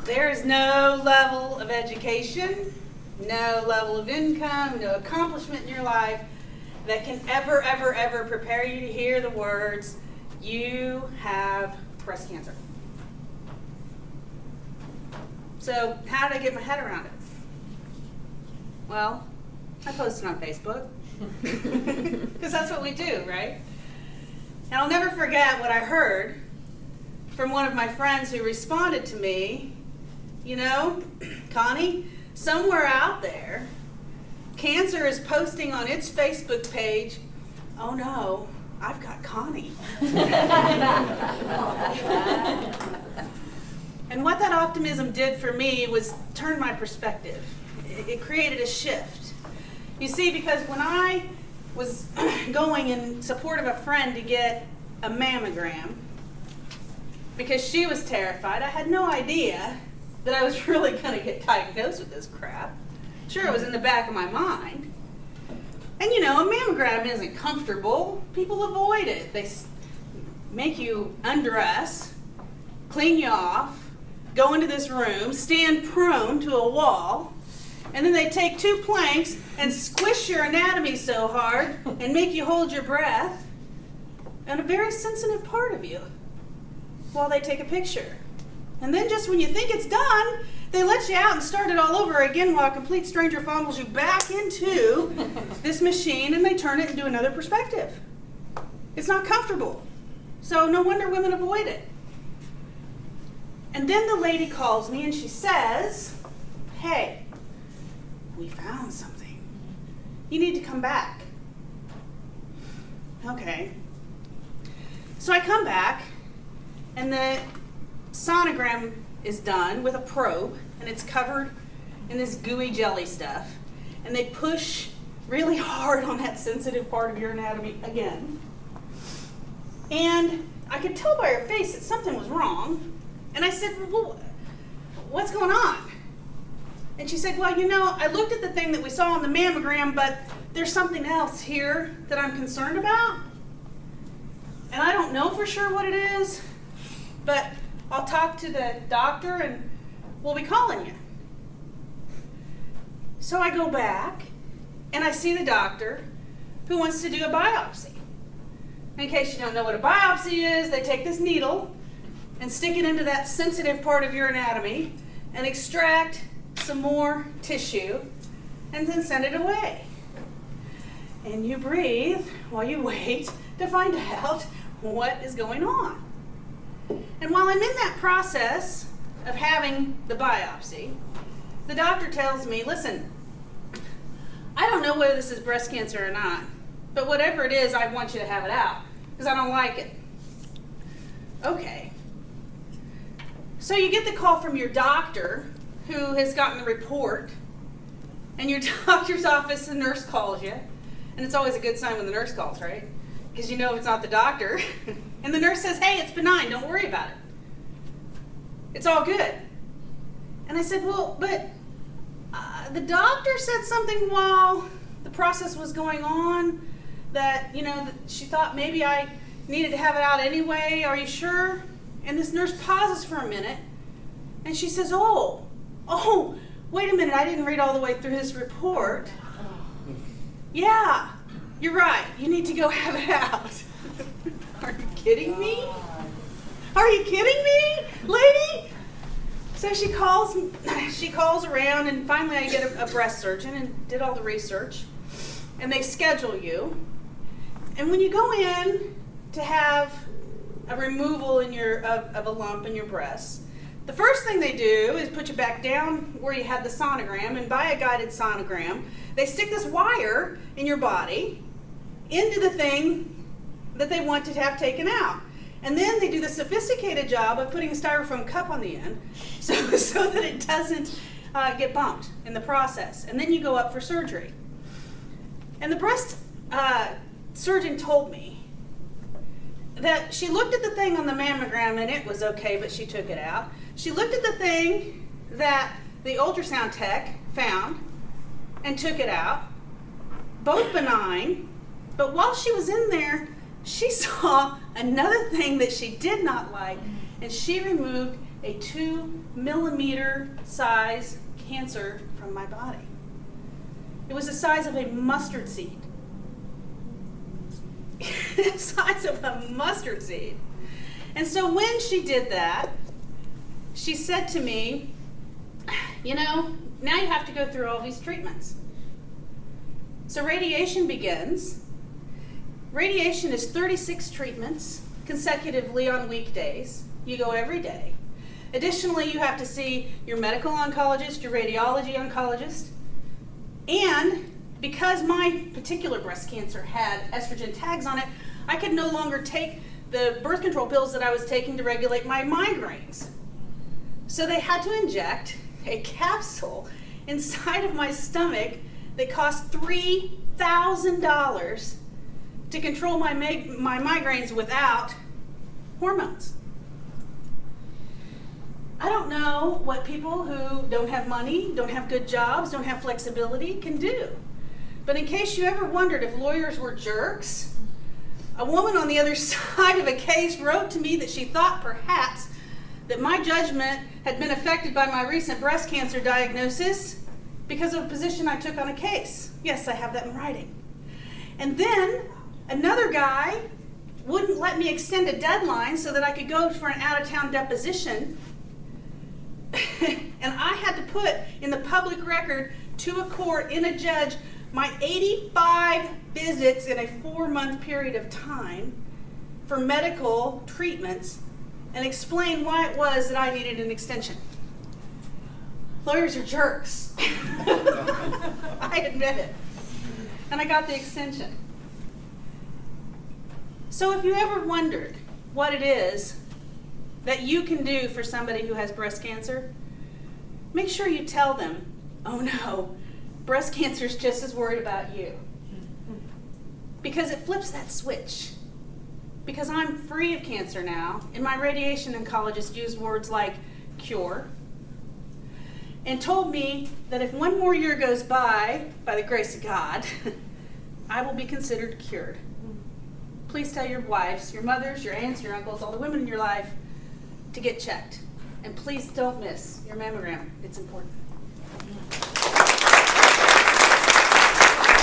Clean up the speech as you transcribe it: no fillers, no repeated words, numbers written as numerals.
There is no level of education, no level of income, no accomplishment in your life that can ever, ever, ever prepare you to hear the words, you have breast cancer. So how did I get my head around it? Well, I posted on Facebook. Because that's what we do, right? And I'll never forget what I heard from one of my friends who responded to me, you know, Connie, somewhere out there, cancer is posting on its Facebook page, oh no, I've got Connie. And what that optimism did for me was turn my perspective. It created a shift. You see, because when I was going in support of a friend to get a mammogram, because she was terrified, I had no idea that I was really going to get diagnosed with this crap. Sure, it was in the back of my mind. And you know, a mammogram isn't comfortable. People avoid it. They make you undress, clean you off, go into this room, stand prone to a wall, and then they take 2 planks and squish your anatomy so hard and make you hold your breath and a very sensitive part of you while they take a picture. And then just when you think it's done, they let you out and start it all over again while a complete stranger fumbles you back into this machine and they turn it into another perspective. It's not comfortable. So no wonder women avoid it. And then the lady calls me and she says, hey, we found something. You need to come back. Okay. So I come back and the sonogram is done with a probe and it's covered in this gooey jelly stuff. And they push really hard on that sensitive part of your anatomy again. And I could tell by her face that something was wrong. And I said, well, what's going on? And she said, well, you know, I looked at the thing that we saw on the mammogram, but there's something else here that I'm concerned about. And I don't know for sure what it is, but I'll talk to the doctor and we'll be calling you. So I go back and I see the doctor who wants to do a biopsy. In case you don't know what a biopsy is, they take this needle and stick it into that sensitive part of your anatomy and extract some more tissue and then send it away. And you breathe while you wait to find out what is going on. And while I'm in that process of having the biopsy, the doctor tells me, listen, I don't know whether this is breast cancer or not, but whatever it is, I want you to have it out because I don't like it. Okay. So you get the call from your doctor who has gotten the report, and your doctor's office, the nurse calls you. And it's always a good sign when the nurse calls, right? Because you know it's not the doctor. And the nurse says, hey, it's benign, don't worry about it. It's all good. And I said, well, but the doctor said something while the process was going on that, you know, that she thought maybe I needed to have it out anyway. Are you sure? And this nurse pauses for a minute, and she says, oh, wait a minute, I didn't read all the way through his report. Yeah, you're right, you need to go have it out. Are you kidding me? Are you kidding me, lady? So she calls around, and finally I get a breast surgeon and did all the research, and they schedule you. And when you go in to have a removal of a lump in your breast, the first thing they do is put you back down where you had the sonogram, and by a guided sonogram, they stick this wire in your body into the thing that they want to have taken out. And then they do the sophisticated job of putting a styrofoam cup on the end so that it doesn't get bumped in the process. And then you go up for surgery. And the breast surgeon told me that she looked at the thing on the mammogram and it was okay, but she took it out. She looked at the thing that the ultrasound tech found and took it out, both benign, but while she was in there, she saw another thing that she did not like, and she removed a 2 millimeter size cancer from my body. It was the size of a mustard seed. The size of a mustard seed. And so when she did that, she said to me, you know, now you have to go through all these treatments. So radiation begins. Radiation is 36 treatments consecutively on weekdays. You go every day. Additionally, you have to see your medical oncologist, your radiology oncologist, and because my particular breast cancer had estrogen tags on it, I could no longer take the birth control pills that I was taking to regulate my migraines. So they had to inject a capsule inside of my stomach that cost $3,000 to control my migraines without hormones. I don't know what people who don't have money, don't have good jobs, don't have flexibility can do. But in case you ever wondered if lawyers were jerks, a woman on the other side of a case wrote to me that she thought perhaps that my judgment had been affected by my recent breast cancer diagnosis because of a position I took on a case. Yes, I have that in writing. And then another guy wouldn't let me extend a deadline so that I could go for an out-of-town deposition. And I had to put in the public record to a court in a judge my 85 visits in a 4-month period of time for medical treatments and explain why it was that I needed an extension. Lawyers are jerks. I admit it. And I got the extension. So if you ever wondered what it is that you can do for somebody who has breast cancer, make sure you tell them, oh no, breast cancer is just as worried about you. Because it flips that switch. Because I'm free of cancer now, and my radiation oncologist used words like cure, and told me that if one more year goes by the grace of God, I will be considered cured. Please tell your wives, your mothers, your aunts, your uncles, all the women in your life to get checked. And please don't miss your mammogram. It's important.